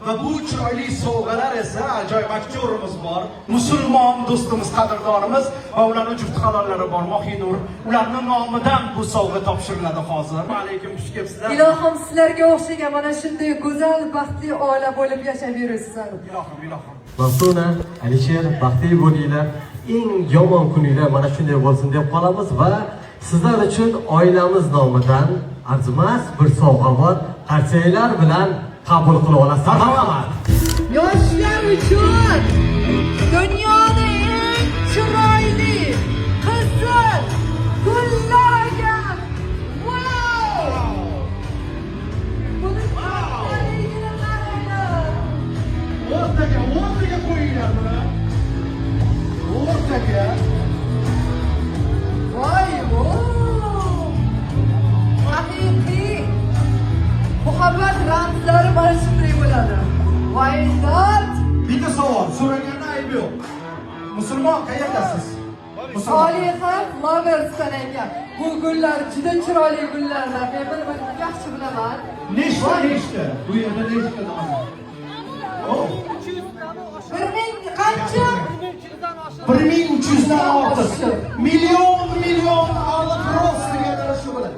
va bu chiroyli sovg'alar esa ajoyib aktyorimiz bor, musulmon do'stimiz, qadrdonimiz va ularning juft halollari bor, Mohinur. Ularning nomidan bu sovg'a topshiriladi hozir. Alaykum, xush kelibsizlar. Ilohim sizlarga o'xshagan mana shunday go'zal, baxtli oila bo'lib yashab yursin. Ilohim. Maftuna, Alisher, baxtli bo'linglar. Eng yomon kuninglar mana shunday bo'lsin deb qolamiz va sizlar uchun oilamiz nomidan arzimas bir sovg'a bor. Qarsanglar bilan qabul qilib olasiz. Marhamat. Yoshlar uchun dunyoning eng chiroyli qizil gullagan. Wow! Buni O'rtaga qo'yinglar buni. O'rtaga. voy, haqiqiy muhabbat ramzlari mana shunday bo'ladi. Voy zot! Bitta savol, so'raganda ayb yo'q. Musulmon qayerdasiz? Soliha Loversdan ekan. Bu gullar juda chiroyli gullardan. Men buni yaxshi bilaman. Nechta? Bu yerda nechta dona? Oh. 1000 qancha? 1300 dan ortiq. Million oliq rost degani shu bo'ladi.